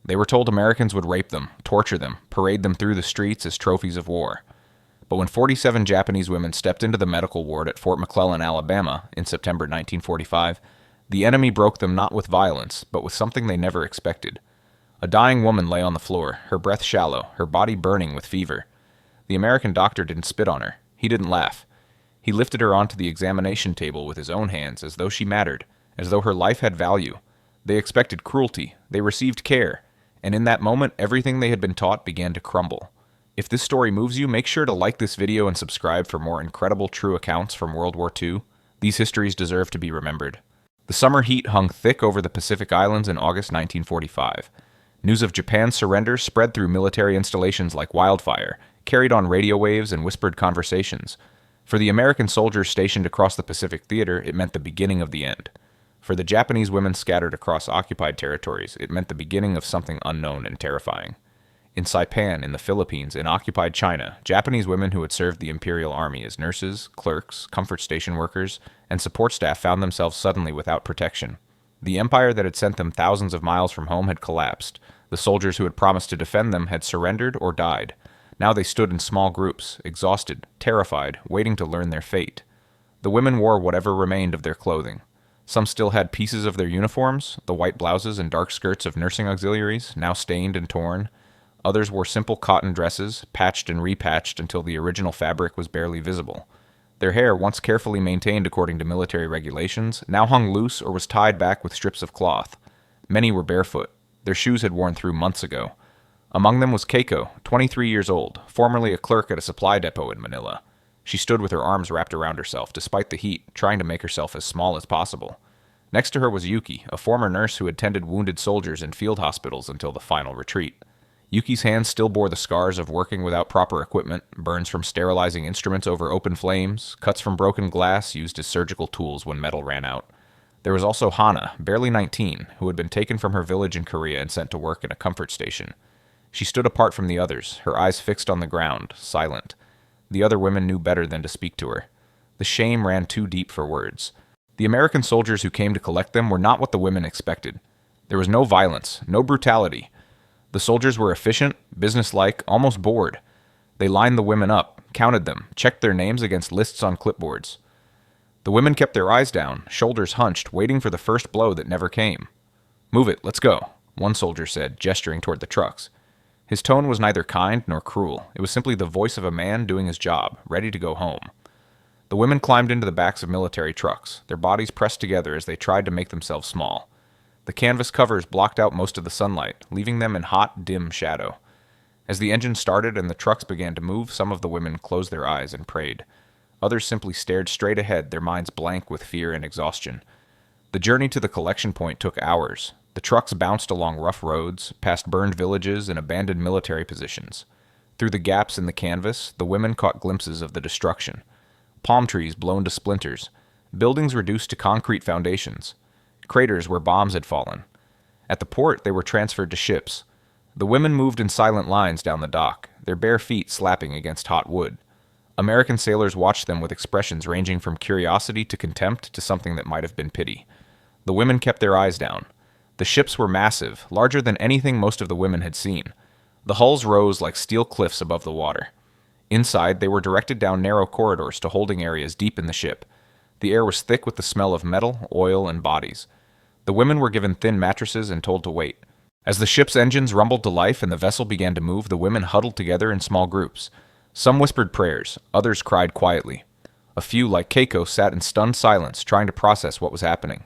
They were told Americans would rape them, torture them, parade them through the streets as trophies of war. But when 47 Japanese women stepped into the medical ward at Fort McClellan, Alabama, in September 1945, the enemy broke them not with violence, but with something they never expected. A dying woman lay on the floor, her breath shallow, her body burning with fever. The American doctor didn't spit on her. He didn't laugh. He lifted her onto the examination table with his own hands as though she mattered, as though her life had value. They expected cruelty. They received care. And in that moment, everything they had been taught began to crumble. If this story moves you, make sure to like this video and subscribe for more incredible true accounts from World War II. These histories deserve to be remembered. The summer heat hung thick over the Pacific Islands in August 1945. News of Japan's surrender spread through military installations like wildfire, carried on radio waves and whispered conversations. For the American soldiers stationed across the Pacific Theater, it meant the beginning of the end. For the Japanese women scattered across occupied territories, it meant the beginning of something unknown and terrifying. In Saipan, in the Philippines, in occupied China, Japanese women who had served the Imperial Army as nurses, clerks, comfort station workers, and support staff found themselves suddenly without protection. The empire that had sent them thousands of miles from home had collapsed. The soldiers who had promised to defend them had surrendered or died. Now they stood in small groups, exhausted, terrified, waiting to learn their fate. The women wore whatever remained of their clothing. Some still had pieces of their uniforms, the white blouses and dark skirts of nursing auxiliaries, now stained and torn. Others wore simple cotton dresses, patched and repatched until the original fabric was barely visible. Their hair, once carefully maintained according to military regulations, now hung loose or was tied back with strips of cloth. Many were barefoot. Their shoes had worn through months ago. Among them was Keiko, 23 years old, formerly a clerk at a supply depot in Manila. She stood with her arms wrapped around herself, despite the heat, trying to make herself as small as possible. Next to her was Yuki, a former nurse who had tended wounded soldiers in field hospitals until the final retreat. Yuki's hands still bore the scars of working without proper equipment, burns from sterilizing instruments over open flames, cuts from broken glass used as surgical tools when metal ran out. There was also Hana, barely 19, who had been taken from her village in Korea and sent to work in a comfort station. She stood apart from the others, her eyes fixed on the ground, silent. The other women knew better than to speak to her. The shame ran too deep for words. The American soldiers who came to collect them were not what the women expected. There was no violence, no brutality. The soldiers were efficient, businesslike, almost bored. They lined the women up, counted them, checked their names against lists on clipboards. The women kept their eyes down, shoulders hunched, waiting for the first blow that never came. "Move it, let's go," one soldier said, gesturing toward the trucks. His tone was neither kind nor cruel. It was simply the voice of a man doing his job, ready to go home. The women climbed into the backs of military trucks, their bodies pressed together as they tried to make themselves small. The canvas covers blocked out most of the sunlight, leaving them in hot, dim shadow. As the engine started and the trucks began to move, some of the women closed their eyes and prayed. Others simply stared straight ahead, their minds blank with fear and exhaustion. The journey to the collection point took hours. The trucks bounced along rough roads, past burned villages and abandoned military positions. Through the gaps in the canvas, the women caught glimpses of the destruction. Palm trees blown to splinters, buildings reduced to concrete foundations, craters where bombs had fallen. At the port, they were transferred to ships. The women moved in silent lines down the dock, their bare feet slapping against hot wood. American sailors watched them with expressions ranging from curiosity to contempt to something that might have been pity. The women kept their eyes down. The ships were massive, larger than anything most of the women had seen. The hulls rose like steel cliffs above the water. Inside, they were directed down narrow corridors to holding areas deep in the ship. The air was thick with the smell of metal, oil, and bodies. The women were given thin mattresses and told to wait. As the ship's engines rumbled to life and the vessel began to move, the women huddled together in small groups. Some whispered prayers, others cried quietly. A few, like Keiko, sat in stunned silence, trying to process what was happening.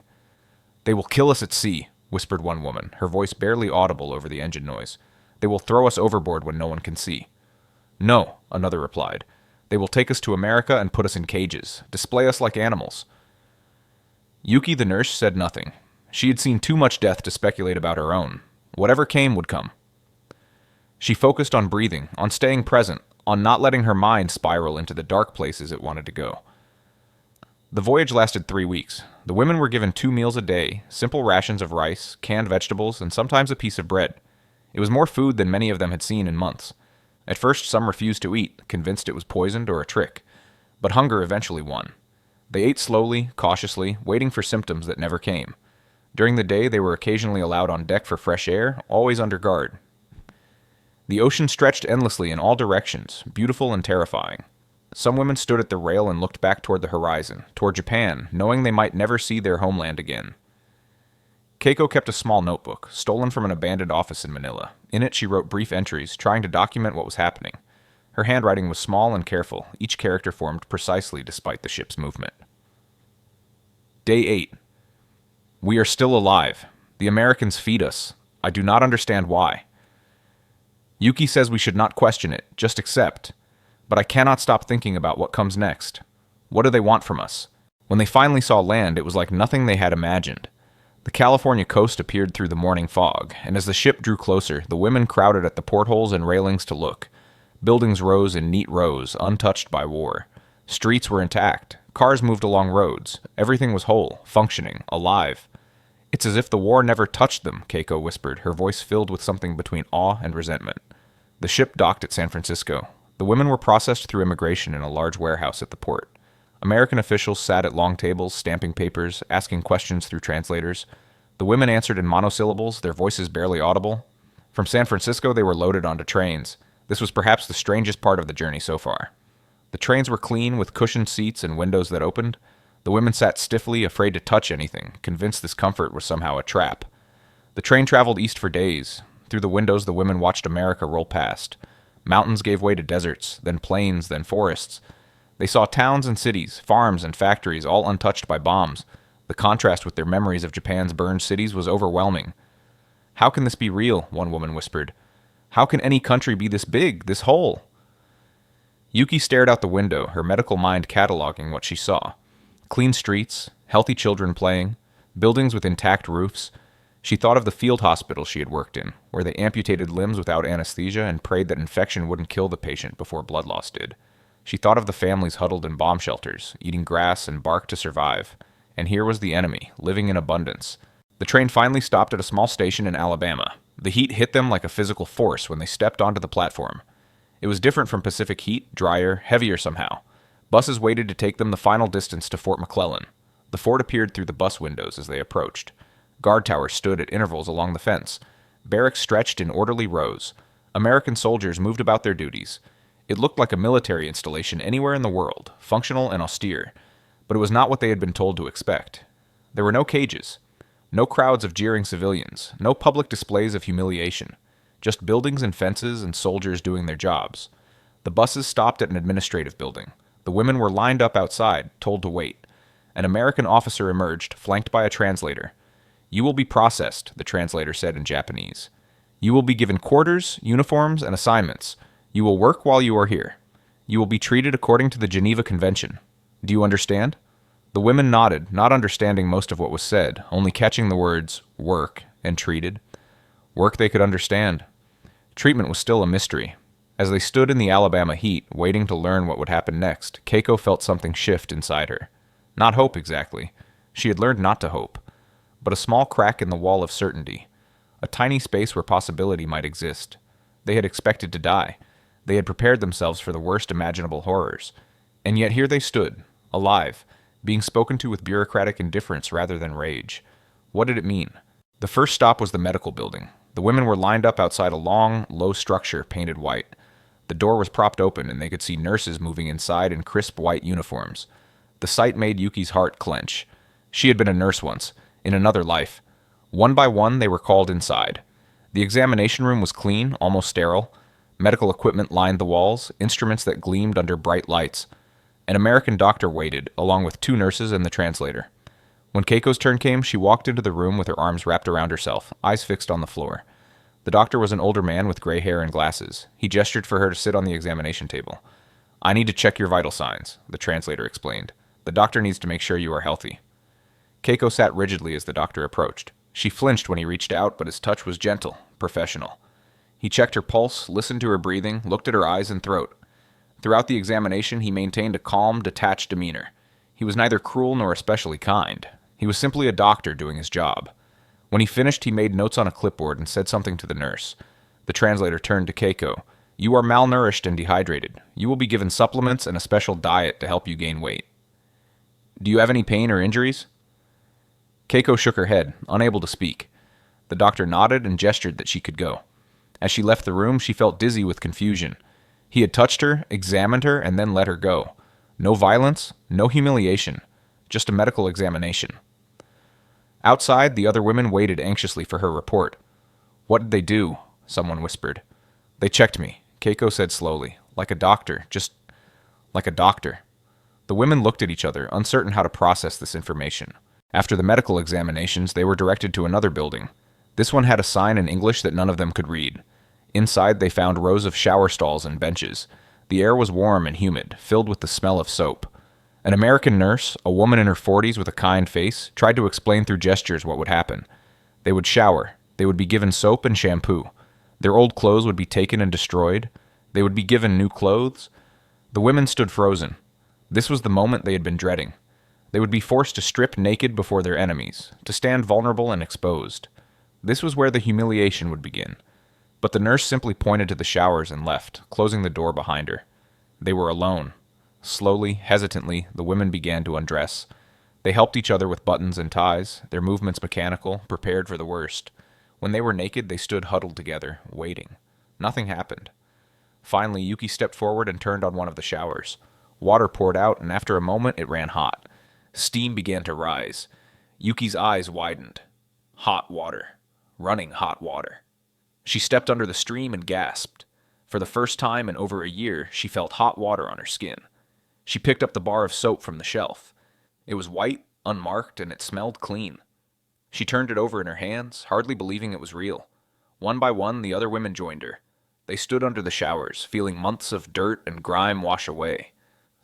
"They will kill us at sea," whispered one woman, her voice barely audible over the engine noise. "They will throw us overboard when no one can see." "No," another replied. "They will take us to America and put us in cages, display us like animals." Yuki the nurse said nothing. She had seen too much death to speculate about her own. Whatever came would come. She focused on breathing, on staying present, on not letting her mind spiral into the dark places it wanted to go. The voyage lasted 3 weeks. The women were given 2 meals a day, simple rations of rice, canned vegetables, and sometimes a piece of bread. It was more food than many of them had seen in months. At first, some refused to eat, convinced it was poisoned or a trick. But hunger eventually won. They ate slowly, cautiously, waiting for symptoms that never came. During the day, they were occasionally allowed on deck for fresh air, always under guard. The ocean stretched endlessly in all directions, beautiful and terrifying. Some women stood at the rail and looked back toward the horizon, toward Japan, knowing they might never see their homeland again. Keiko kept a small notebook, stolen from an abandoned office in Manila. In it, she wrote brief entries, trying to document what was happening. Her handwriting was small and careful, each character formed precisely despite the ship's movement. Day 8. We are still alive. The Americans feed us. I do not understand why. Yuki says we should not question it, just accept. But I cannot stop thinking about what comes next. What do they want from us? When they finally saw land, it was like nothing they had imagined. The California coast appeared through the morning fog, and as the ship drew closer, the women crowded at the portholes and railings to look. Buildings rose in neat rows, untouched by war. Streets were intact. Cars moved along roads. Everything was whole, functioning, alive. It's as if the war never touched them, Keiko whispered, her voice filled with something between awe and resentment. The ship docked at San Francisco. The women were processed through immigration in a large warehouse at the port. American officials sat at long tables, stamping papers, asking questions through translators. The women answered in monosyllables, their voices barely audible. From San Francisco, they were loaded onto trains. This was perhaps the strangest part of the journey so far. The trains were clean, with cushioned seats and windows that opened. The women sat stiffly, afraid to touch anything, convinced this comfort was somehow a trap. The train traveled east for days. Through the windows, the women watched America roll past. Mountains gave way to deserts, then plains, then forests. They saw towns and cities, farms and factories, all untouched by bombs. The contrast with their memories of Japan's burned cities was overwhelming. How can this be real? One woman whispered. How can any country be this big, this whole? Yuki stared out the window, her medical mind cataloging what she saw. Clean streets, healthy children playing, buildings with intact roofs. She thought of the field hospital she had worked in, where they amputated limbs without anesthesia and prayed that infection wouldn't kill the patient before blood loss did. She thought of the families huddled in bomb shelters, eating grass and bark to survive. And here was the enemy, living in abundance. The train finally stopped at a small station in Alabama. The heat hit them like a physical force when they stepped onto the platform. It was different from Pacific heat, drier, heavier somehow. Buses waited to take them the final distance to Fort McClellan. The fort appeared through the bus windows as they approached. Guard towers stood at intervals along the fence. Barracks stretched in orderly rows. American soldiers moved about their duties. It looked like a military installation anywhere in the world, functional and austere. But it was not what they had been told to expect. There were no cages. No crowds of jeering civilians. No public displays of humiliation. Just buildings and fences and soldiers doing their jobs. The buses stopped at an administrative building. The women were lined up outside, told to wait. An American officer emerged, flanked by a translator. You will be processed, the translator said in Japanese. You will be given quarters, uniforms, and assignments. You will work while you are here. You will be treated according to the Geneva Convention. Do you understand? The women nodded, not understanding most of what was said, only catching the words, work, and treated. Work they could understand. Treatment was still a mystery. As they stood in the Alabama heat, waiting to learn what would happen next, Keiko felt something shift inside her. Not hope exactly. She had learned not to hope. But a small crack in the wall of certainty. A tiny space where possibility might exist. They had expected to die. They had prepared themselves for the worst imaginable horrors. And yet here they stood, alive, being spoken to with bureaucratic indifference rather than rage. What did it mean? The first stop was the medical building. The women were lined up outside a long, low structure painted white. The door was propped open, and they could see nurses moving inside in crisp white uniforms. The sight made Yuki's heart clench. She had been a nurse once, in another life. One by one, they were called inside. The examination room was clean, almost sterile. Medical equipment lined the walls, instruments that gleamed under bright lights. An American doctor waited, along with 2 nurses and the translator. When Keiko's turn came, she walked into the room with her arms wrapped around herself, eyes fixed on the floor. The doctor was an older man with gray hair and glasses. He gestured for her to sit on the examination table. I need to check your vital signs, the translator explained. The doctor needs to make sure you are healthy. Keiko sat rigidly as the doctor approached. She flinched when he reached out, but his touch was gentle, professional. He checked her pulse, listened to her breathing, looked at her eyes and throat. Throughout the examination, he maintained a calm, detached demeanor. He was neither cruel nor especially kind. He was simply a doctor doing his job. When he finished, he made notes on a clipboard and said something to the nurse. The translator turned to Keiko. You are malnourished and dehydrated. You will be given supplements and a special diet to help you gain weight. Do you have any pain or injuries? Keiko shook her head, unable to speak. The doctor nodded and gestured that she could go. As she left the room, she felt dizzy with confusion. He had touched her, examined her, and then let her go. No violence, no humiliation, just a medical examination. Outside, the other women waited anxiously for her report. "What did they do?" someone whispered. "They checked me," Keiko said slowly. "Like a doctor, just like a doctor." The women looked at each other, uncertain how to process this information. After the medical examinations, they were directed to another building. This one had a sign in English that none of them could read. Inside, they found rows of shower stalls and benches. The air was warm and humid, filled with the smell of soap. An American nurse, a woman in her 40s with a kind face, tried to explain through gestures what would happen. They would shower. They would be given soap and shampoo. Their old clothes would be taken and destroyed. They would be given new clothes. The women stood frozen. This was the moment they had been dreading. They would be forced to strip naked before their enemies, to stand vulnerable and exposed. This was where the humiliation would begin. But the nurse simply pointed to the showers and left, closing the door behind her. They were alone. Slowly, hesitantly, the women began to undress. They helped each other with buttons and ties, their movements mechanical, prepared for the worst. When they were naked, they stood huddled together, waiting. Nothing happened. Finally, Yuki stepped forward and turned on one of the showers. Water poured out, and after a moment, it ran hot. Steam began to rise. Yuki's eyes widened. Hot water. Running hot water. She stepped under the stream and gasped. For the first time in over a year, she felt hot water on her skin. She picked up the bar of soap from the shelf. It was white, unmarked, and it smelled clean. She turned it over in her hands, hardly believing it was real. One by one, the other women joined her. They stood under the showers, feeling months of dirt and grime wash away.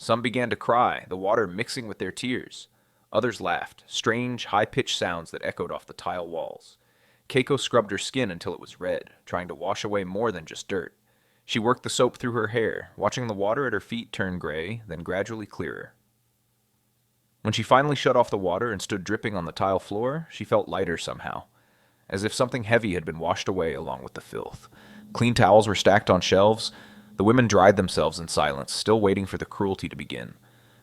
Some began to cry, the water mixing with their tears. Others laughed, strange, high-pitched sounds that echoed off the tile walls. Keiko scrubbed her skin until it was red, trying to wash away more than just dirt. She worked the soap through her hair, watching the water at her feet turn gray, then gradually clearer. When she finally shut off the water and stood dripping on the tile floor, she felt lighter somehow, as if something heavy had been washed away along with the filth. Clean towels were stacked on shelves. The women dried themselves in silence, still waiting for the cruelty to begin.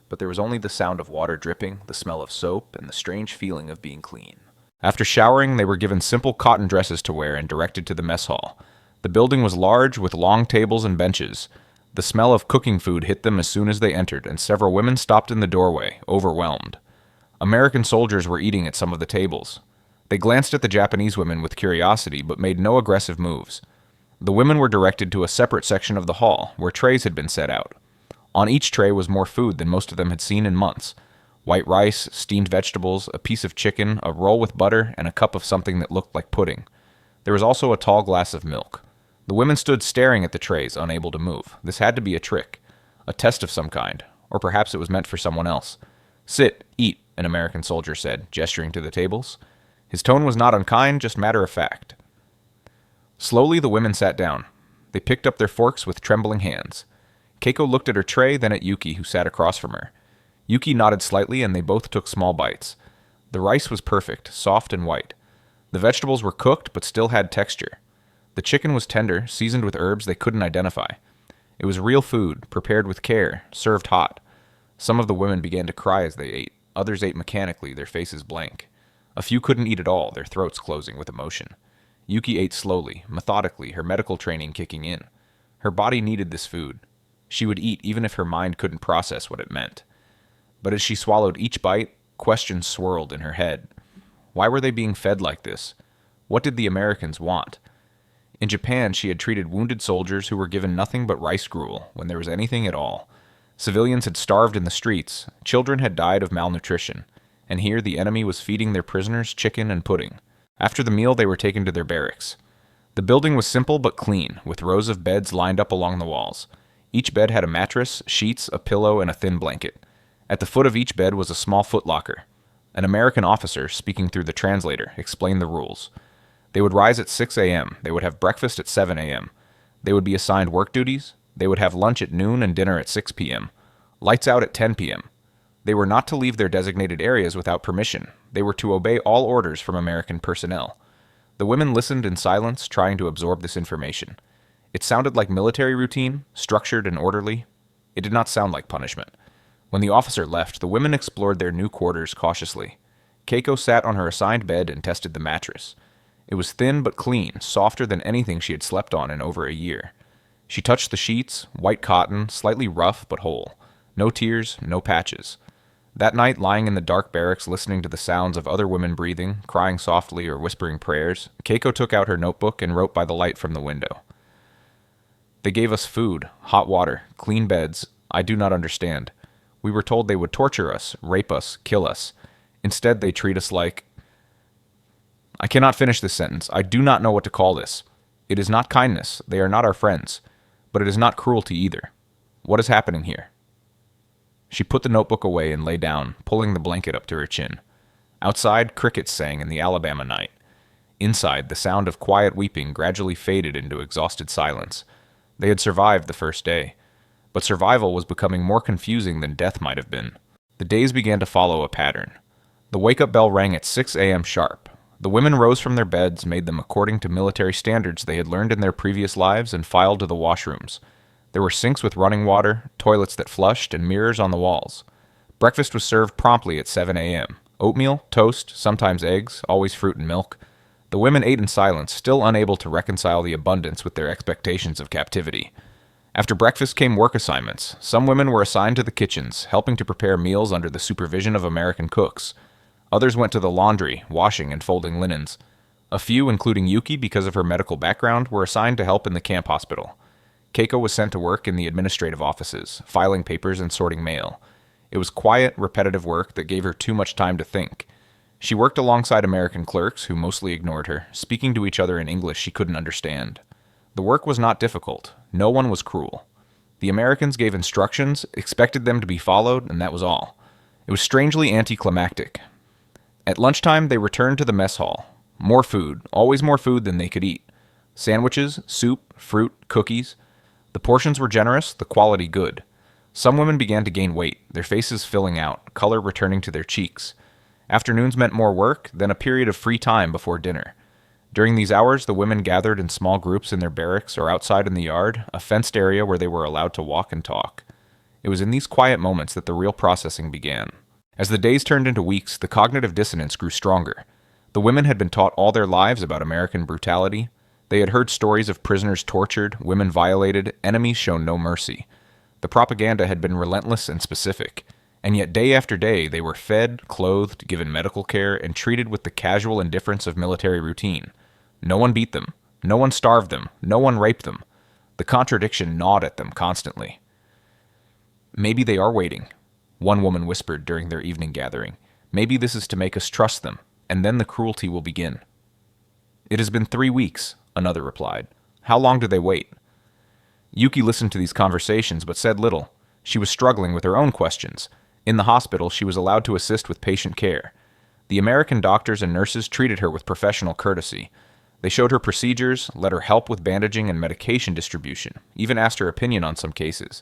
But there was only the sound of water dripping, the smell of soap, and the strange feeling of being clean. After showering, they were given simple cotton dresses to wear and directed to the mess hall. The building was large, with long tables and benches. The smell of cooking food hit them as soon as they entered, and several women stopped in the doorway, overwhelmed. American soldiers were eating at some of the tables. They glanced at the Japanese women with curiosity, but made no aggressive moves. The women were directed to a separate section of the hall, where trays had been set out. On each tray was more food than most of them had seen in months. White rice, steamed vegetables, a piece of chicken, a roll with butter, and a cup of something that looked like pudding. There was also a tall glass of milk. The women stood staring at the trays, unable to move. This had to be a trick, a test of some kind, or perhaps it was meant for someone else. "Sit, eat," an American soldier said, gesturing to the tables. His tone was not unkind, just matter-of-fact. Slowly, the women sat down. They picked up their forks with trembling hands. Keiko looked at her tray, then at Yuki, who sat across from her. Yuki nodded slightly, and they both took small bites. The rice was perfect, soft and white. The vegetables were cooked, but still had texture. The chicken was tender, seasoned with herbs they couldn't identify. It was real food, prepared with care, served hot. Some of the women began to cry as they ate. Others ate mechanically, their faces blank. A few couldn't eat at all, their throats closing with emotion. Yuki ate slowly, methodically, her medical training kicking in. Her body needed this food. She would eat even if her mind couldn't process what it meant. But as she swallowed each bite, questions swirled in her head. Why were they being fed like this? What did the Americans want? In Japan, she had treated wounded soldiers who were given nothing but rice gruel, when there was anything at all. Civilians had starved in the streets, children had died of malnutrition, and here the enemy was feeding their prisoners chicken and pudding. After the meal, they were taken to their barracks. The building was simple but clean, with rows of beds lined up along the walls. Each bed had a mattress, sheets, a pillow, and a thin blanket. At the foot of each bed was a small footlocker. An American officer, speaking through the translator, explained the rules. They would rise at 6 a.m. They would have breakfast at 7 a.m. They would be assigned work duties. They would have lunch at noon and dinner at 6 p.m. Lights out at 10 p.m. They were not to leave their designated areas without permission. They were to obey all orders from American personnel. The women listened in silence, trying to absorb this information. It sounded like military routine, structured and orderly. It did not sound like punishment. When the officer left, the women explored their new quarters cautiously. Keiko sat on her assigned bed and tested the mattress. It was thin but clean, softer than anything she had slept on in over a year. She touched the sheets, white cotton, slightly rough but whole. No tears, no patches. That night, lying in the dark barracks listening to the sounds of other women breathing, crying softly or whispering prayers, Keiko took out her notebook and wrote by the light from the window. They gave us food, hot water, clean beds. I do not understand. We were told they would torture us, rape us, kill us. Instead, they treat us like... I cannot finish this sentence. I do not know what to call this. It is not kindness. They are not our friends. But it is not cruelty either. What is happening here? She put the notebook away and lay down, pulling the blanket up to her chin. Outside, crickets sang in the Alabama night. Inside, the sound of quiet weeping gradually faded into exhausted silence. They had survived the first day. But survival was becoming more confusing than death might have been. The days began to follow a pattern. The wake-up bell rang at 6 a.m. sharp. The women rose from their beds, made them according to military standards they had learned in their previous lives, and filed to the washrooms. There were sinks with running water, toilets that flushed, and mirrors on the walls. Breakfast was served promptly at 7 a.m. Oatmeal, toast, sometimes eggs, always fruit and milk. The women ate in silence, still unable to reconcile the abundance with their expectations of captivity. After breakfast came work assignments. Some women were assigned to the kitchens, helping to prepare meals under the supervision of American cooks. Others went to the laundry, washing and folding linens. A few, including Yuki because of her medical background, were assigned to help in the camp hospital. Keiko was sent to work in the administrative offices, filing papers and sorting mail. It was quiet, repetitive work that gave her too much time to think. She worked alongside American clerks, who mostly ignored her, speaking to each other in English she couldn't understand. The work was not difficult. No one was cruel. The Americans gave instructions, expected them to be followed, and that was all. It was strangely anticlimactic. At lunchtime, they returned to the mess hall. More food, always more food than they could eat. Sandwiches, soup, fruit, cookies. The portions were generous, the quality good. Some women began to gain weight, their faces filling out, color returning to their cheeks. Afternoons meant more work, then a period of free time before dinner. During these hours, the women gathered in small groups in their barracks or outside in the yard, a fenced area where they were allowed to walk and talk. It was in these quiet moments that the real processing began. As the days turned into weeks, the cognitive dissonance grew stronger. The women had been taught all their lives about American brutality. They had heard stories of prisoners tortured, women violated, enemies shown no mercy. The propaganda had been relentless and specific, and yet day after day they were fed, clothed, given medical care, and treated with the casual indifference of military routine. No one beat them. No one starved them. No one raped them. The contradiction gnawed at them constantly. Maybe they are waiting, one woman whispered during their evening gathering. Maybe this is to make us trust them, and then the cruelty will begin. It has been 3 weeks, another replied. How long do they wait? Yuki listened to these conversations but said little. She was struggling with her own questions. In the hospital, she was allowed to assist with patient care. The American doctors and nurses treated her with professional courtesy. They showed her procedures, let her help with bandaging and medication distribution, even asked her opinion on some cases.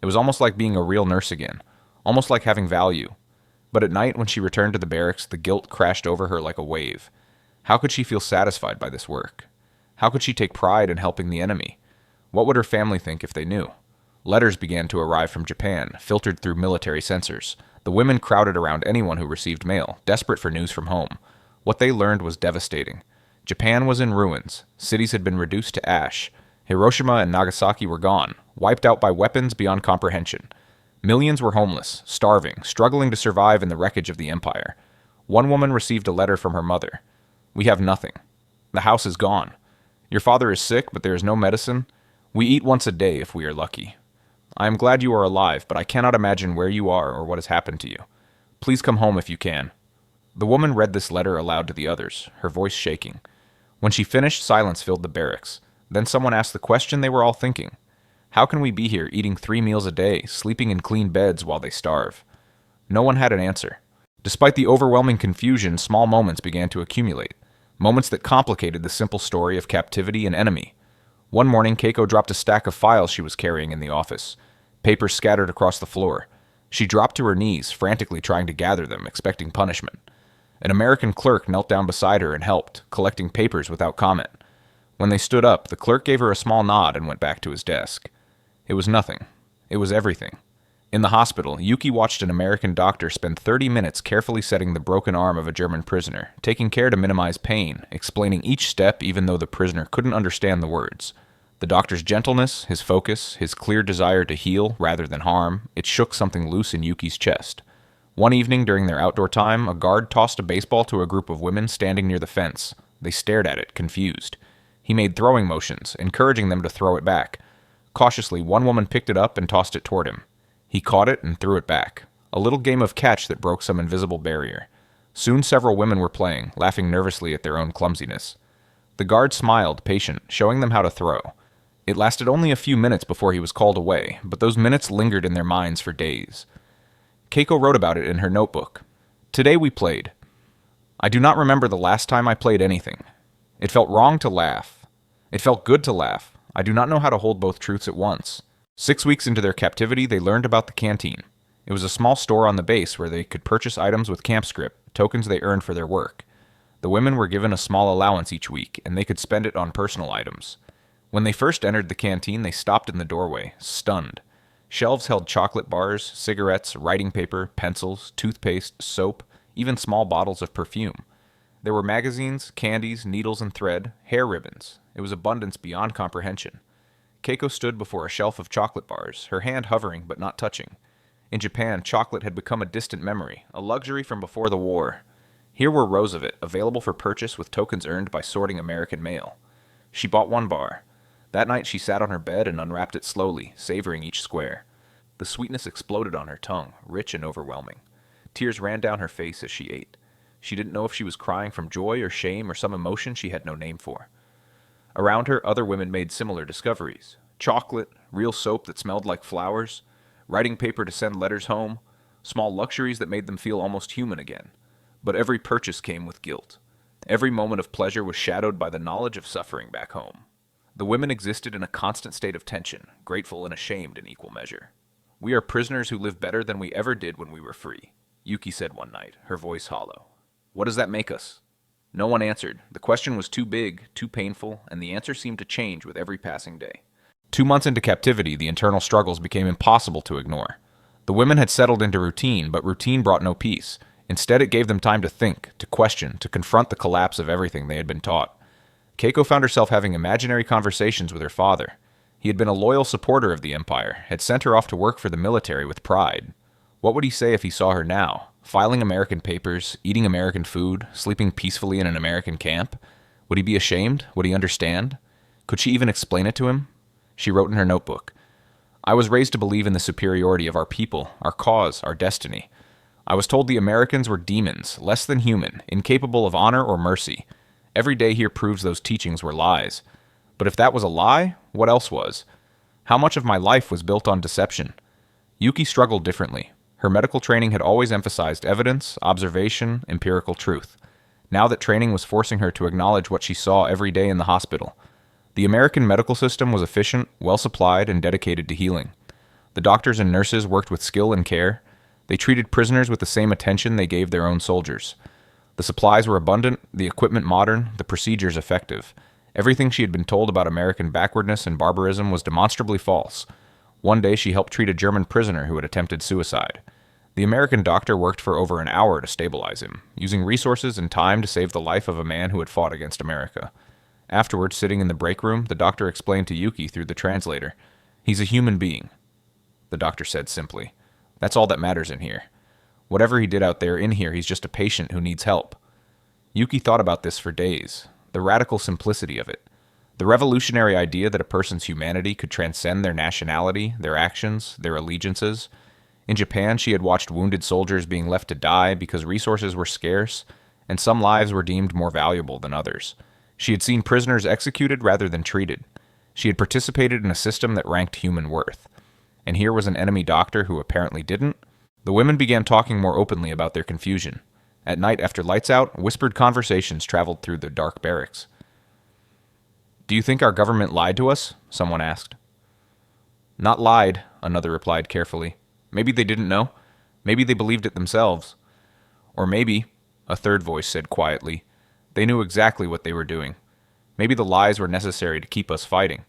It was almost like being a real nurse again, almost like having value. But at night, when she returned to the barracks, the guilt crashed over her like a wave. How could she feel satisfied by this work? How could she take pride in helping the enemy? What would her family think if they knew? Letters began to arrive from Japan, filtered through military censors. The women crowded around anyone who received mail, desperate for news from home. What they learned was devastating. Japan was in ruins. Cities had been reduced to ash. Hiroshima and Nagasaki were gone, wiped out by weapons beyond comprehension. Millions were homeless, starving, struggling to survive in the wreckage of the empire. One woman received a letter from her mother. We have nothing. The house is gone. Your father is sick, but there is no medicine. We eat once a day if we are lucky. I am glad you are alive, but I cannot imagine where you are or what has happened to you. Please come home if you can. The woman read this letter aloud to the others, her voice shaking. When she finished, silence filled the barracks. Then someone asked the question they were all thinking. How can we be here eating 3 meals a day, sleeping in clean beds while they starve? No one had an answer. Despite the overwhelming confusion, small moments began to accumulate. Moments that complicated the simple story of captivity and enemy. One morning, Keiko dropped a stack of files she was carrying in the office. Papers scattered across the floor. She dropped to her knees, frantically trying to gather them, expecting punishment. An American clerk knelt down beside her and helped, collecting papers without comment. When they stood up, the clerk gave her a small nod and went back to his desk. It was nothing. It was everything. In the hospital, Yuki watched an American doctor spend 30 minutes carefully setting the broken arm of a German prisoner, taking care to minimize pain, explaining each step even though the prisoner couldn't understand the words. The doctor's gentleness, his focus, his clear desire to heal rather than harm, it shook something loose in Yuki's chest. One evening during their outdoor time, a guard tossed a baseball to a group of women standing near the fence. They stared at it, confused. He made throwing motions, encouraging them to throw it back. Cautiously, one woman picked it up and tossed it toward him. He caught it and threw it back. A little game of catch that broke some invisible barrier. Soon several women were playing, laughing nervously at their own clumsiness. The guard smiled, patient, showing them how to throw. It lasted only a few minutes before he was called away, but those minutes lingered in their minds for days. Keiko wrote about it in her notebook. Today we played. I do not remember the last time I played anything. It felt wrong to laugh. It felt good to laugh. I do not know how to hold both truths at once. 6 weeks into their captivity, they learned about the canteen. It was a small store on the base where they could purchase items with camp script, tokens they earned for their work. The women were given a small allowance each week, and they could spend it on personal items. When they first entered the canteen, they stopped in the doorway, stunned. Shelves held chocolate bars, cigarettes, writing paper, pencils, toothpaste, soap, even small bottles of perfume. There were magazines, candies, needles and thread, hair ribbons. It was abundance beyond comprehension. Keiko stood before a shelf of chocolate bars, her hand hovering but not touching. In Japan, chocolate had become a distant memory, a luxury from before the war. Here were rows of it, available for purchase with tokens earned by sorting American mail. She bought one bar. That night she sat on her bed and unwrapped it slowly, savoring each square. The sweetness exploded on her tongue, rich and overwhelming. Tears ran down her face as she ate. She didn't know if she was crying from joy or shame or some emotion she had no name for. Around her, other women made similar discoveries. Chocolate, real soap that smelled like flowers, writing paper to send letters home, small luxuries that made them feel almost human again. But every purchase came with guilt. Every moment of pleasure was shadowed by the knowledge of suffering back home. The women existed in a constant state of tension, grateful and ashamed in equal measure. "We are prisoners who live better than we ever did when we were free," Yuki said one night, her voice hollow. "What does that make us?" No one answered. The question was too big, too painful, and the answer seemed to change with every passing day. 2 months into captivity, the internal struggles became impossible to ignore. The women had settled into routine, but routine brought no peace. Instead, it gave them time to think, to question, to confront the collapse of everything they had been taught. Keiko found herself having imaginary conversations with her father. He had been a loyal supporter of the empire, had sent her off to work for the military with pride. What would he say if he saw her now, filing American papers, eating American food, sleeping peacefully in an American camp? Would he be ashamed? Would he understand? Could she even explain it to him? She wrote in her notebook, "I was raised to believe in the superiority of our people, our cause, our destiny. I was told the Americans were demons, less than human, incapable of honor or mercy. Every day here proves those teachings were lies. But if that was a lie, what else was? How much of my life was built on deception?" Yuki struggled differently. Her medical training had always emphasized evidence, observation, empirical truth. Now that training was forcing her to acknowledge what she saw every day in the hospital. The American medical system was efficient, well-supplied, and dedicated to healing. The doctors and nurses worked with skill and care. They treated prisoners with the same attention they gave their own soldiers. The supplies were abundant, the equipment modern, the procedures effective. Everything she had been told about American backwardness and barbarism was demonstrably false. One day she helped treat a German prisoner who had attempted suicide. The American doctor worked for over an hour to stabilize him, using resources and time to save the life of a man who had fought against America. Afterwards, sitting in the break room, the doctor explained to Yuki through the translator, "He's a human being." The doctor said simply, "That's all that matters in here. Whatever he did out there, in here, he's just a patient who needs help." Yuki thought about this for days, the radical simplicity of it. The revolutionary idea that a person's humanity could transcend their nationality, their actions, their allegiances. In Japan, she had watched wounded soldiers being left to die because resources were scarce, and some lives were deemed more valuable than others. She had seen prisoners executed rather than treated. She had participated in a system that ranked human worth. And here was an enemy doctor who apparently didn't. The women began talking more openly about their confusion. At night after lights out, whispered conversations traveled through the dark barracks. "Do you think our government lied to us?" someone asked. "Not lied," another replied carefully. "Maybe they didn't know. Maybe they believed it themselves. Or maybe," a third voice said quietly, "they knew exactly what they were doing. Maybe the lies were necessary to keep us fighting."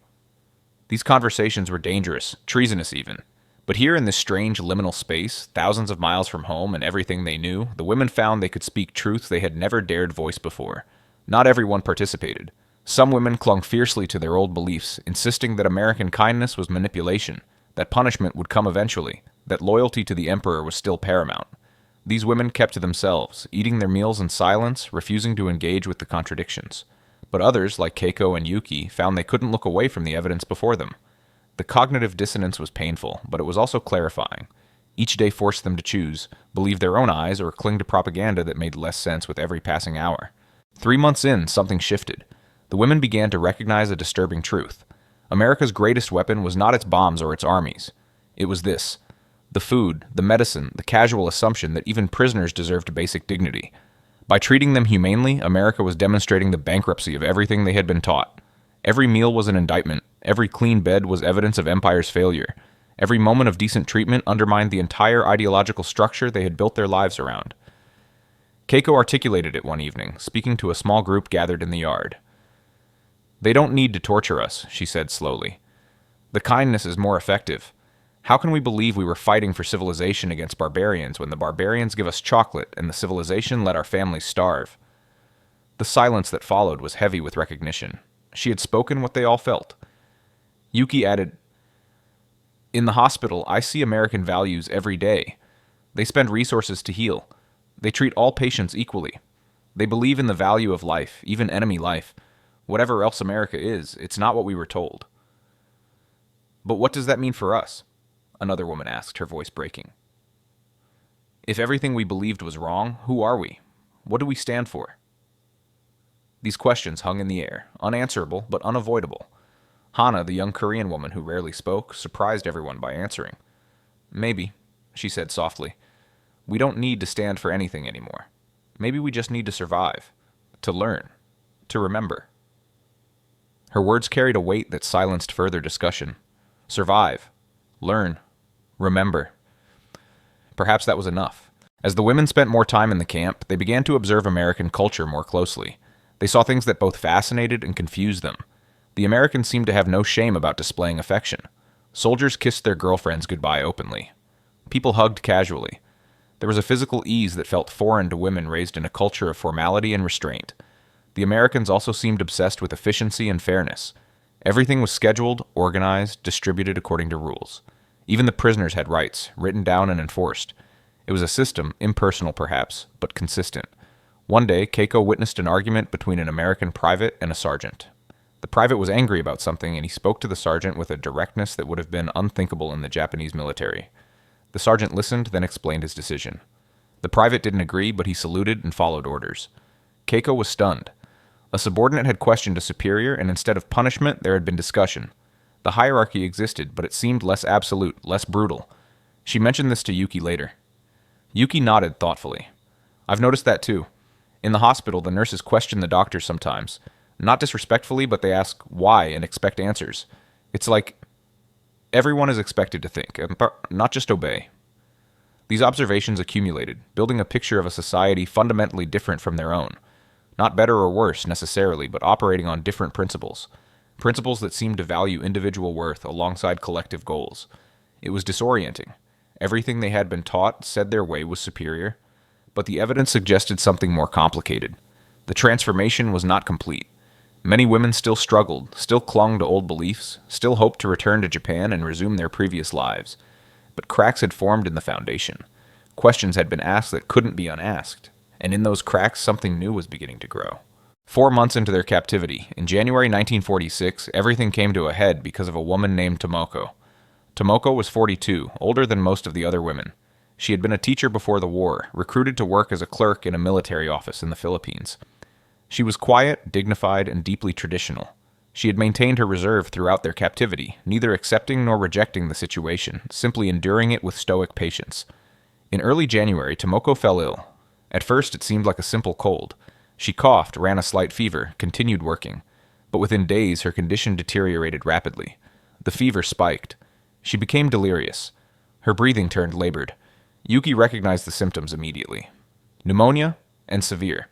These conversations were dangerous, treasonous even. But here in this strange liminal space, thousands of miles from home and everything they knew, the women found they could speak truths they had never dared voice before. Not everyone participated. Some women clung fiercely to their old beliefs, insisting that American kindness was manipulation, that punishment would come eventually, that loyalty to the emperor was still paramount. These women kept to themselves, eating their meals in silence, refusing to engage with the contradictions. But others, like Keiko and Yuki, found they couldn't look away from the evidence before them. The cognitive dissonance was painful, but it was also clarifying. Each day forced them to choose, believe their own eyes or cling to propaganda that made less sense with every passing hour. 3 months in, something shifted. The women began to recognize a disturbing truth. America's greatest weapon was not its bombs or its armies. It was this: the food, the medicine, the casual assumption that even prisoners deserved basic dignity. By treating them humanely, America was demonstrating the bankruptcy of everything they had been taught. Every meal was an indictment. Every clean bed was evidence of empire's failure. Every moment of decent treatment undermined the entire ideological structure they had built their lives around. Keiko articulated it one evening, speaking to a small group gathered in the yard. "They don't need to torture us," she said slowly. "The kindness is more effective. How can we believe we were fighting for civilization against barbarians when the barbarians give us chocolate and the civilization let our families starve?" The silence that followed was heavy with recognition. She had spoken what they all felt. Yuki added, "In the hospital, I see American values every day. They spend resources to heal. They treat all patients equally. They believe in the value of life, even enemy life. Whatever else America is, it's not what we were told." "But what does that mean for us?" another woman asked, her voice breaking. "If everything we believed was wrong, who are we? What do we stand for?" These questions hung in the air, unanswerable but unavoidable. Hana, the young Korean woman who rarely spoke, surprised everyone by answering. "Maybe," she said softly. "We don't need to stand for anything anymore. Maybe we just need to survive, to learn, to remember." Her words carried a weight that silenced further discussion. Survive, learn, remember. Perhaps that was enough. As the women spent more time in the camp, they began to observe American culture more closely. They saw things that both fascinated and confused them. The Americans seemed to have no shame about displaying affection. Soldiers kissed their girlfriends goodbye openly. People hugged casually. There was a physical ease that felt foreign to women raised in a culture of formality and restraint. The Americans also seemed obsessed with efficiency and fairness. Everything was scheduled, organized, distributed according to rules. Even the prisoners had rights, written down and enforced. It was a system, impersonal perhaps, but consistent. One day, Keiko witnessed an argument between an American private and a sergeant. The private was angry about something, and he spoke to the sergeant with a directness that would have been unthinkable in the Japanese military. The sergeant listened, then explained his decision. The private didn't agree, but he saluted and followed orders. Keiko was stunned. A subordinate had questioned a superior, and instead of punishment, there had been discussion. The hierarchy existed, but it seemed less absolute, less brutal. She mentioned this to Yuki later. Yuki nodded thoughtfully. "I've noticed that too. In the hospital, the nurses question the doctors sometimes. Not disrespectfully, but they ask why and expect answers. It's like everyone is expected to think, not just obey." These observations accumulated, building a picture of a society fundamentally different from their own. Not better or worse, necessarily, but operating on different principles. Principles that seemed to value individual worth alongside collective goals. It was disorienting. Everything they had been taught said their way was superior, but the evidence suggested something more complicated. The transformation was not complete. Many women still struggled, still clung to old beliefs, still hoped to return to Japan and resume their previous lives. But cracks had formed in the foundation. Questions had been asked that couldn't be unasked, and in those cracks something new was beginning to grow. 4 months into their captivity, in January 1946, everything came to a head because of a woman named Tomoko. Tomoko was 42, older than most of the other women. She had been a teacher before the war, recruited to work as a clerk in a military office in the Philippines. She was quiet, dignified, and deeply traditional. She had maintained her reserve throughout their captivity, neither accepting nor rejecting the situation, simply enduring it with stoic patience. In early January, Tomoko fell ill. At first, it seemed like a simple cold. She coughed, ran a slight fever, continued working. But within days, her condition deteriorated rapidly. The fever spiked. She became delirious. Her breathing turned labored. Yuki recognized the symptoms immediately. Pneumonia and severe.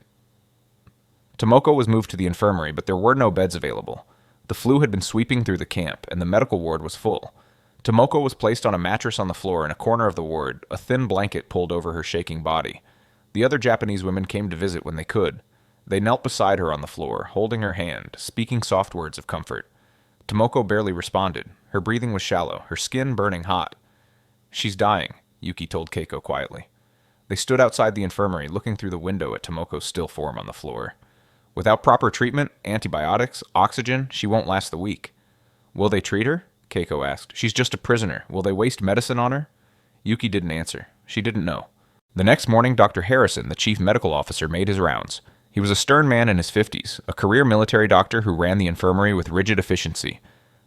Tomoko was moved to the infirmary, but there were no beds available. The flu had been sweeping through the camp, and the medical ward was full. Tomoko was placed on a mattress on the floor in a corner of the ward, a thin blanket pulled over her shaking body. The other Japanese women came to visit when they could. They knelt beside her on the floor, holding her hand, speaking soft words of comfort. Tomoko barely responded. Her breathing was shallow, her skin burning hot. "She's dying," Yuki told Keiko quietly. They stood outside the infirmary, looking through the window at Tomoko's still form on the floor. "Without proper treatment, antibiotics, oxygen, she won't last the week." "Will they treat her?" Keiko asked. "She's just a prisoner. Will they waste medicine on her?" Yuki didn't answer. She didn't know. The next morning, Dr. Harrison, the chief medical officer, made his rounds. He was a stern man in his 50s, a career military doctor who ran the infirmary with rigid efficiency.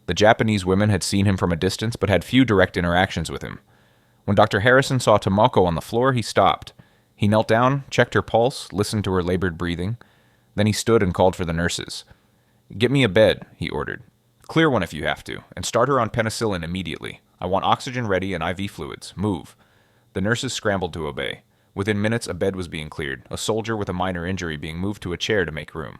The Japanese women had seen him from a distance but had few direct interactions with him. When Dr. Harrison saw Tomoko on the floor, he stopped. He knelt down, checked her pulse, listened to her labored breathing. Then he stood and called for the nurses. "Get me a bed," he ordered. "Clear one if you have to, and start her on penicillin immediately. I want oxygen ready and IV fluids. Move." The nurses scrambled to obey. Within minutes, a bed was being cleared, a soldier with a minor injury being moved to a chair to make room.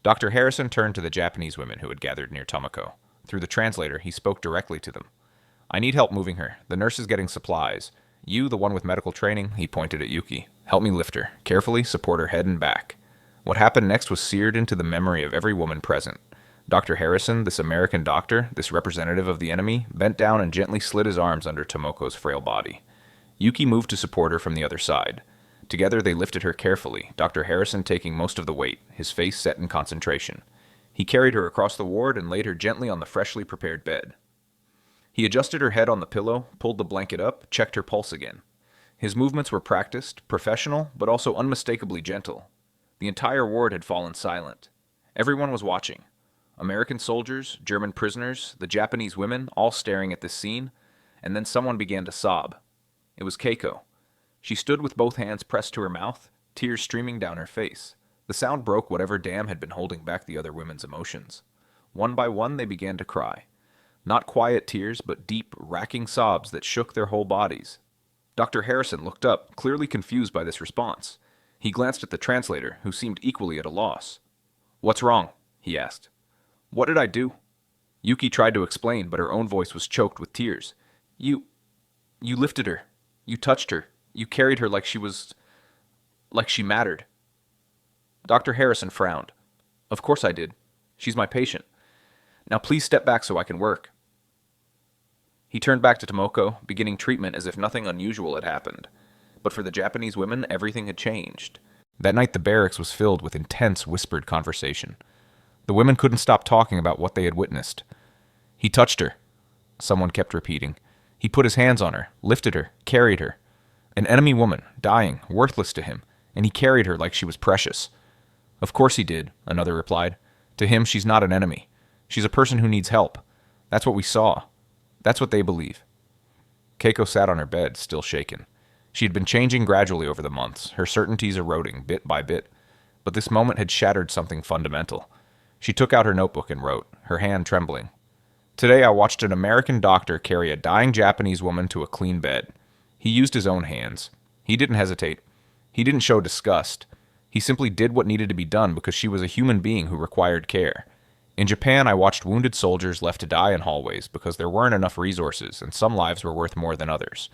Dr. Harrison turned to the Japanese women who had gathered near Tomoko. Through the translator, he spoke directly to them. "I need help moving her. The nurse is getting supplies. You, the one with medical training," he pointed at Yuki. "Help me lift her. Carefully support her head and back." What happened next was seared into the memory of every woman present. Dr. Harrison, this American doctor, this representative of the enemy, bent down and gently slid his arms under Tomoko's frail body. Yuki moved to support her from the other side. Together they lifted her carefully, Dr. Harrison taking most of the weight, his face set in concentration. He carried her across the ward and laid her gently on the freshly prepared bed. He adjusted her head on the pillow, pulled the blanket up, checked her pulse again. His movements were practiced, professional, but also unmistakably gentle. The entire ward had fallen silent. Everyone was watching. American soldiers, German prisoners, the Japanese women, all staring at this scene, and then someone began to sob. It was Keiko. She stood with both hands pressed to her mouth, tears streaming down her face. The sound broke whatever dam had been holding back the other women's emotions. One by one they began to cry. Not quiet tears, but deep, racking sobs that shook their whole bodies. Dr. Harrison looked up, clearly confused by this response. He glanced at the translator, who seemed equally at a loss. "What's wrong?" he asked. "What did I do?" Yuki tried to explain, but her own voice was choked with tears. You lifted her. You touched her. You carried her like she mattered." Dr. Harrison frowned. "Of course I did. She's my patient. Now please step back so I can work." He turned back to Tomoko, beginning treatment as if nothing unusual had happened. But for the Japanese women, everything had changed. That night the barracks was filled with intense, whispered conversation. The women couldn't stop talking about what they had witnessed. "He touched her," someone kept repeating. "He put his hands on her, lifted her, carried her. An enemy woman, dying, worthless to him, and he carried her like she was precious." "Of course he did," another replied. "To him, she's not an enemy. She's a person who needs help. That's what we saw. That's what they believe." Keiko sat on her bed, still shaken. She had been changing gradually over the months, her certainties eroding bit by bit. But this moment had shattered something fundamental. She took out her notebook and wrote, her hand trembling. "Today I watched an American doctor carry a dying Japanese woman to a clean bed. He used his own hands. He didn't hesitate. He didn't show disgust. He simply did what needed to be done because she was a human being who required care. In Japan, I watched wounded soldiers left to die in hallways because there weren't enough resources and some lives were worth more than others.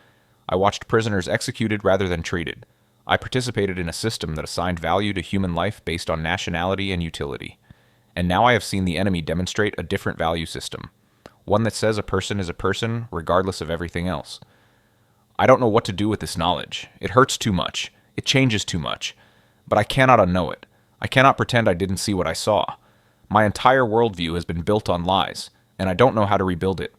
I watched prisoners executed rather than treated. I participated in a system that assigned value to human life based on nationality and utility. And now I have seen the enemy demonstrate a different value system, one that says a person is a person regardless of everything else. I don't know what to do with this knowledge. It hurts too much. It changes too much. But I cannot unknow it. I cannot pretend I didn't see what I saw. My entire worldview has been built on lies, and I don't know how to rebuild it."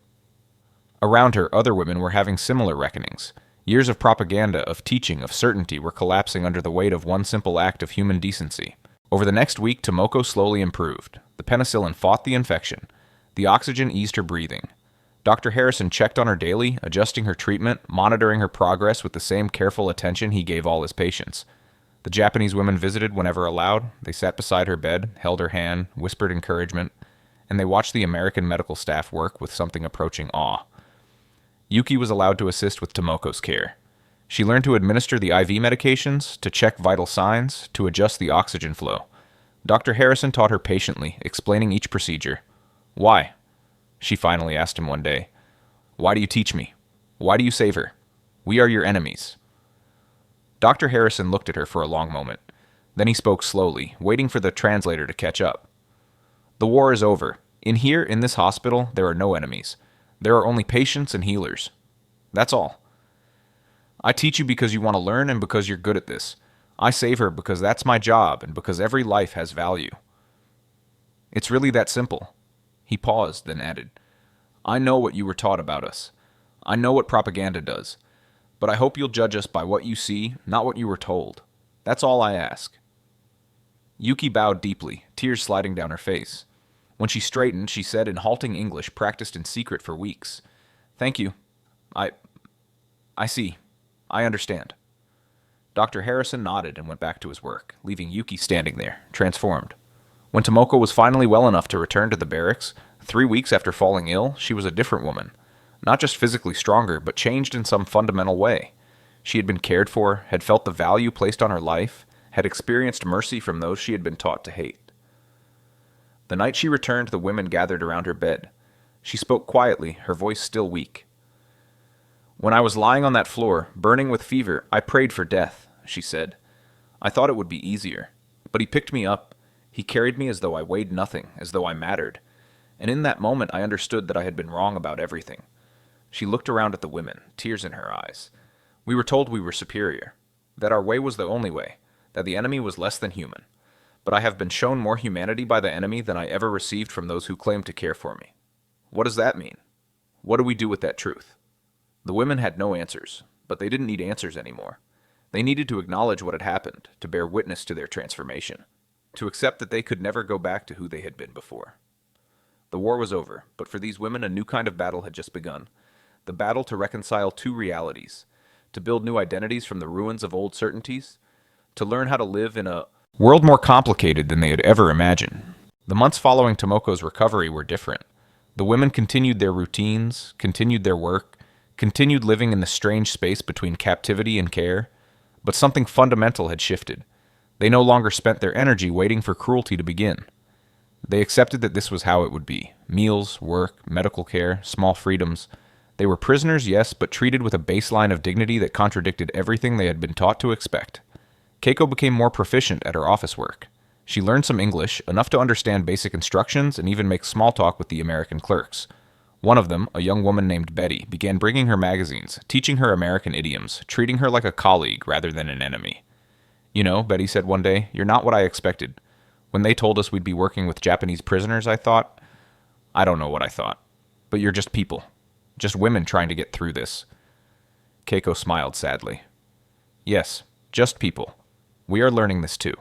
Around her, other women were having similar reckonings. Years of propaganda, of teaching, of certainty were collapsing under the weight of one simple act of human decency. Over the next week, Tomoko slowly improved. The penicillin fought the infection. The oxygen eased her breathing. Dr. Harrison checked on her daily, adjusting her treatment, monitoring her progress with the same careful attention he gave all his patients. The Japanese women visited whenever allowed. They sat beside her bed, held her hand, whispered encouragement, and they watched the American medical staff work with something approaching awe. Yuki was allowed to assist with Tomoko's care. She learned to administer the IV medications, to check vital signs, to adjust the oxygen flow. Dr. Harrison taught her patiently, explaining each procedure. "Why?" she finally asked him one day. Why do you teach me? Why do you save her? We are your enemies." Dr. Harrison looked at her for a long moment. Then he spoke slowly, waiting for the translator to catch up. "The war is over. In here, in this hospital, there are no enemies. There are only patients and healers. That's all. I teach you because you want to learn and because you're good at this. I save her because that's my job and because every life has value. It's really that simple." He paused, then added, "I know what you were taught about us. I know what propaganda does. But I hope you'll judge us by what you see, not what you were told. That's all I ask." Yuki bowed deeply, tears sliding down her face. When she straightened, she said in halting English practiced in secret for weeks, "Thank you. I see. I understand." Dr. Harrison nodded and went back to his work, leaving Yuki standing there, transformed. When Tomoko was finally well enough to return to the barracks, 3 weeks after falling ill, she was a different woman. Not just physically stronger, but changed in some fundamental way. She had been cared for, had felt the value placed on her life, had experienced mercy from those she had been taught to hate. The night she returned, the women gathered around her bed. She spoke quietly, her voice still weak. "When I was lying on that floor, burning with fever, I prayed for death," she said. "I thought it would be easier. But he picked me up. He carried me as though I weighed nothing, as though I mattered. And in that moment I understood that I had been wrong about everything." She looked around at the women, tears in her eyes. "We were told we were superior, that our way was the only way, that the enemy was less than human. But I have been shown more humanity by the enemy than I ever received from those who claimed to care for me. What does that mean? What do we do with that truth?" The women had no answers, but they didn't need answers anymore. They needed to acknowledge what had happened, to bear witness to their transformation, to accept that they could never go back to who they had been before. The war was over, but for these women a new kind of battle had just begun. The battle to reconcile two realities, to build new identities from the ruins of old certainties, to learn how to live in a world more complicated than they had ever imagined. The months following Tomoko's recovery were different. The women continued their routines, continued their work, continued living in the strange space between captivity and care, but something fundamental had shifted. They no longer spent their energy waiting for cruelty to begin. They accepted that this was how it would be. Meals, work, medical care, small freedoms. They were prisoners, yes, but treated with a baseline of dignity that contradicted everything they had been taught to expect. Keiko became more proficient at her office work. She learned some English, enough to understand basic instructions and even make small talk with the American clerks. One of them, a young woman named Betty, began bringing her magazines, teaching her American idioms, treating her like a colleague rather than an enemy. "You know," Betty said one day, "you're not what I expected. When they told us we'd be working with Japanese prisoners, I don't know what I thought. But you're just people. Just women trying to get through this." Keiko smiled sadly. "Yes, just people. We are learning this too."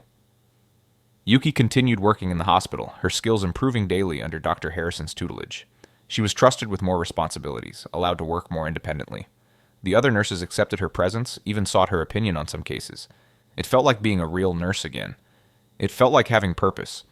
Yuki continued working in the hospital, her skills improving daily under Dr. Harrison's tutelage. She was trusted with more responsibilities, allowed to work more independently. The other nurses accepted her presence, even sought her opinion on some cases. It felt like being a real nurse again. It felt like having purpose.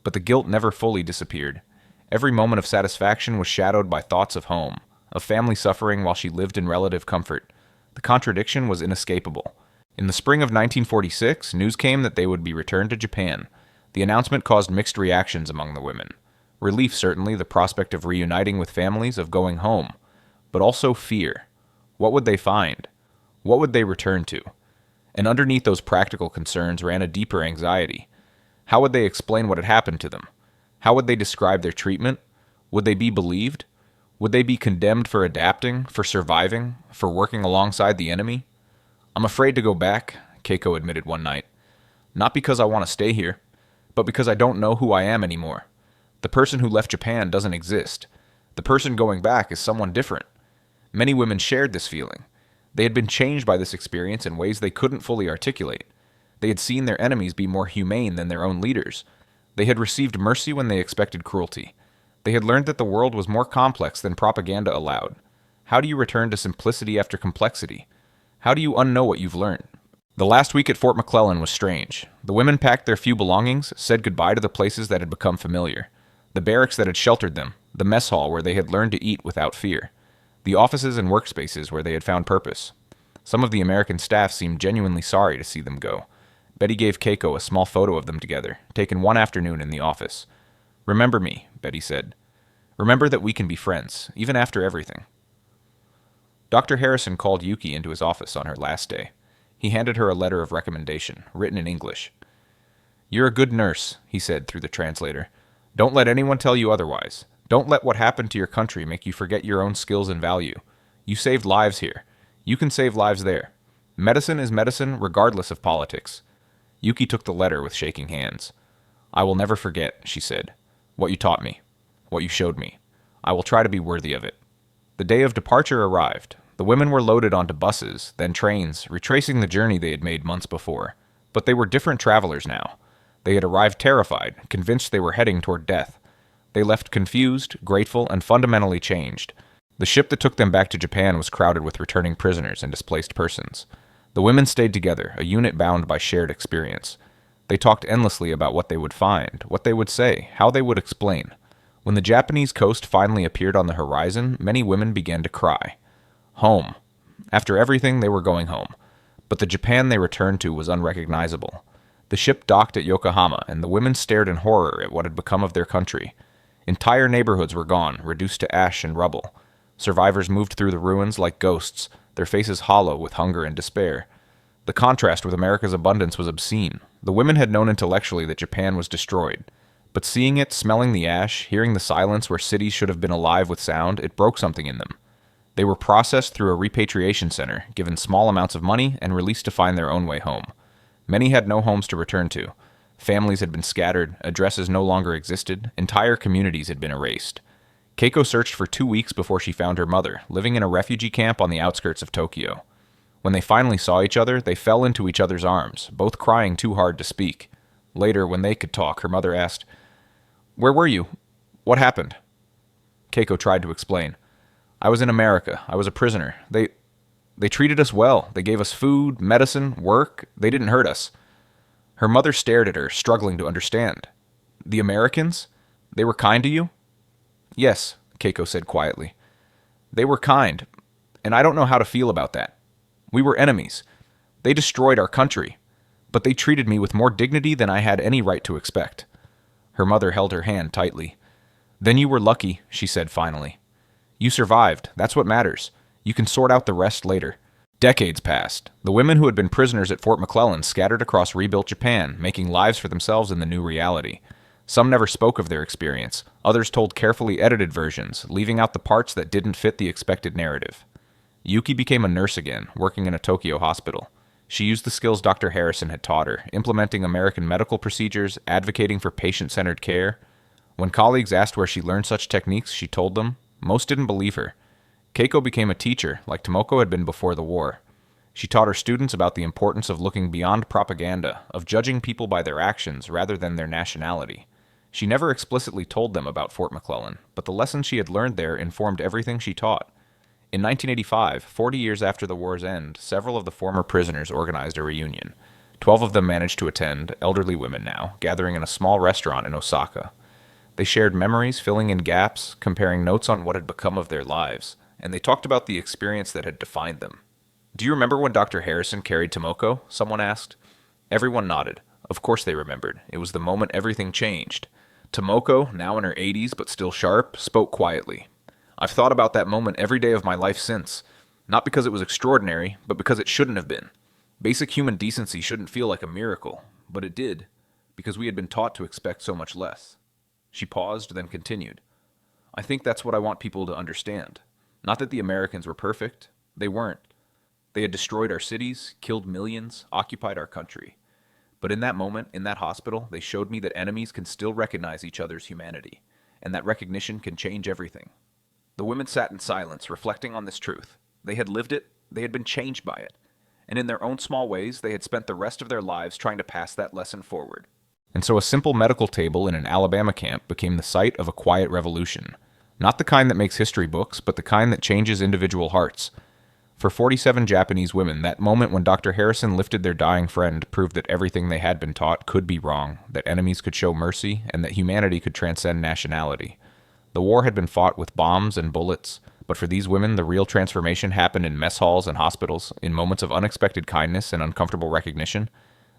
But the guilt never fully disappeared. Every moment of satisfaction was shadowed by thoughts of home, of family suffering while she lived in relative comfort. The contradiction was inescapable. In the spring of 1946, news came that they would be returned to Japan. The announcement caused mixed reactions among the women. Relief, certainly, the prospect of reuniting with families, of going home. But also fear. What would they find? What would they return to? And underneath those practical concerns ran a deeper anxiety. How would they explain what had happened to them? How would they describe their treatment? Would they be believed? Would they be condemned for adapting, for surviving, for working alongside the enemy? "I'm afraid to go back," Keiko admitted one night. "Not because I want to stay here, but because I don't know who I am anymore. The person who left Japan doesn't exist. The person going back is someone different." Many women shared this feeling. They had been changed by this experience in ways they couldn't fully articulate. They had seen their enemies be more humane than their own leaders. They had received mercy when they expected cruelty. They had learned that the world was more complex than propaganda allowed. How do you return to simplicity after complexity? How do you unknow what you've learned? The last week at Fort McClellan was strange. The women packed their few belongings, said goodbye to the places that had become familiar. The barracks that had sheltered them, the mess hall where they had learned to eat without fear, the offices and workspaces where they had found purpose. Some of the American staff seemed genuinely sorry to see them go. Betty gave Keiko a small photo of them together, taken one afternoon in the office. "Remember me," Betty said. "Remember that we can be friends, even after everything." Dr. Harrison called Yuki into his office on her last day. He handed her a letter of recommendation, written in English. "You're a good nurse," he said through the translator. "Don't let anyone tell you otherwise. Don't let what happened to your country make you forget your own skills and value. You saved lives here. You can save lives there. Medicine is medicine regardless of politics." Yuki took the letter with shaking hands. "I will never forget," she said, "what you taught me, what you showed me. I will try to be worthy of it." The day of departure arrived. The women were loaded onto buses, then trains, retracing the journey they had made months before. But they were different travelers now. They had arrived terrified, convinced they were heading toward death. They left confused, grateful, and fundamentally changed. The ship that took them back to Japan was crowded with returning prisoners and displaced persons. The women stayed together, a unit bound by shared experience. They talked endlessly about what they would find, what they would say, how they would explain. When the Japanese coast finally appeared on the horizon, many women began to cry. Home. After everything, they were going home. But the Japan they returned to was unrecognizable. The ship docked at Yokohama, and the women stared in horror at what had become of their country. Entire neighborhoods were gone, reduced to ash and rubble. Survivors moved through the ruins like ghosts, their faces hollow with hunger and despair. The contrast with America's abundance was obscene. The women had known intellectually that Japan was destroyed. But seeing it, smelling the ash, hearing the silence where cities should have been alive with sound, it broke something in them. They were processed through a repatriation center, given small amounts of money, and released to find their own way home. Many had no homes to return to. Families had been scattered, addresses no longer existed, entire communities had been erased. Keiko searched for 2 weeks before she found her mother, living in a refugee camp on the outskirts of Tokyo. When they finally saw each other, they fell into each other's arms, both crying too hard to speak. Later, when they could talk, her mother asked, "Where were you? What happened?" Keiko tried to explain. "I was in America. I was a prisoner. They treated us well. They gave us food, medicine, work. They didn't hurt us." Her mother stared at her, struggling to understand. "The Americans? They were kind to you?" "Yes," Keiko said quietly. "They were kind, and I don't know how to feel about that. We were enemies. They destroyed our country, but they treated me with more dignity than I had any right to expect." Her mother held her hand tightly. "Then you were lucky," she said finally. "You survived. That's what matters. You can sort out the rest later." Decades passed. The women who had been prisoners at Fort McClellan scattered across rebuilt Japan, making lives for themselves in the new reality. Some never spoke of their experience. Others told carefully edited versions, leaving out the parts that didn't fit the expected narrative. Yuki became a nurse again, working in a Tokyo hospital. She used the skills Dr. Harrison had taught her, implementing American medical procedures, advocating for patient-centered care. When colleagues asked where she learned such techniques, she told them. Most didn't believe her. Keiko became a teacher, like Tomoko had been before the war. She taught her students about the importance of looking beyond propaganda, of judging people by their actions rather than their nationality. She never explicitly told them about Fort McClellan, but the lessons she had learned there informed everything she taught. In 1985, 40 years after the war's end, several of the former prisoners organized a reunion. 12 of them managed to attend, elderly women now, gathering in a small restaurant in Osaka. They shared memories, filling in gaps, comparing notes on what had become of their lives, and they talked about the experience that had defined them. "Do you remember when Dr. Harrison carried Tomoko?" someone asked. Everyone nodded. Of course they remembered. It was the moment everything changed. Tomoko, now in her 80s but still sharp, spoke quietly. "I've thought about that moment every day of my life since. Not because it was extraordinary, but because it shouldn't have been. Basic human decency shouldn't feel like a miracle, but it did, because we had been taught to expect so much less." She paused, then continued. "I think that's what I want people to understand. Not that the Americans were perfect. They weren't. They had destroyed our cities, killed millions, occupied our country. But in that moment, in that hospital, they showed me that enemies can still recognize each other's humanity, and that recognition can change everything." The women sat in silence, reflecting on this truth. They had lived it, they had been changed by it, and in their own small ways, they had spent the rest of their lives trying to pass that lesson forward. And so a simple medical table in an Alabama camp became the site of a quiet revolution. Not the kind that makes history books, but the kind that changes individual hearts. For 47 Japanese women, that moment when Dr. Harrison lifted their dying friend proved that everything they had been taught could be wrong, that enemies could show mercy, and that humanity could transcend nationality. The war had been fought with bombs and bullets, but for these women, the real transformation happened in mess halls and hospitals, in moments of unexpected kindness and uncomfortable recognition.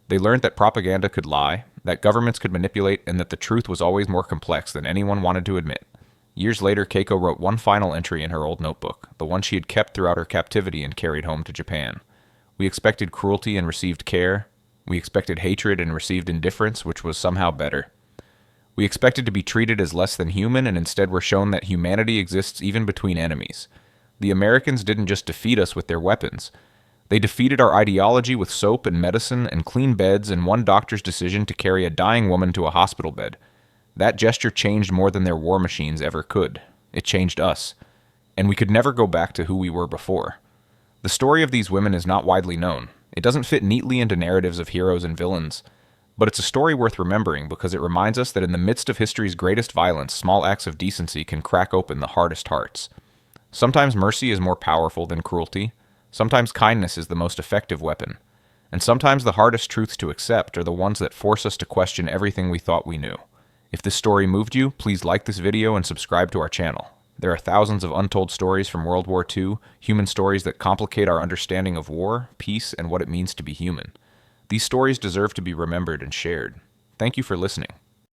They learned that propaganda could lie, that governments could manipulate, and that the truth was always more complex than anyone wanted to admit. Years later, Keiko wrote one final entry in her old notebook, the one she had kept throughout her captivity and carried home to Japan. We expected cruelty and received care. We expected hatred and received indifference, which was somehow better. We expected to be treated as less than human, and instead were shown that humanity exists even between enemies. The Americans didn't just defeat us with their weapons. They defeated our ideology with soap and medicine and clean beds and one doctor's decision to carry a dying woman to a hospital bed. That gesture changed more than their war machines ever could. It changed us. And we could never go back to who we were before. The story of these women is not widely known. It doesn't fit neatly into narratives of heroes and villains. But it's a story worth remembering because it reminds us that in the midst of history's greatest violence, small acts of decency can crack open the hardest hearts. Sometimes mercy is more powerful than cruelty. Sometimes kindness is the most effective weapon. And sometimes the hardest truths to accept are the ones that force us to question everything we thought we knew. If this story moved you, please like this video and subscribe to our channel. There are thousands of untold stories from World War II, human stories that complicate our understanding of war, peace, and what it means to be human. These stories deserve to be remembered and shared. Thank you for listening.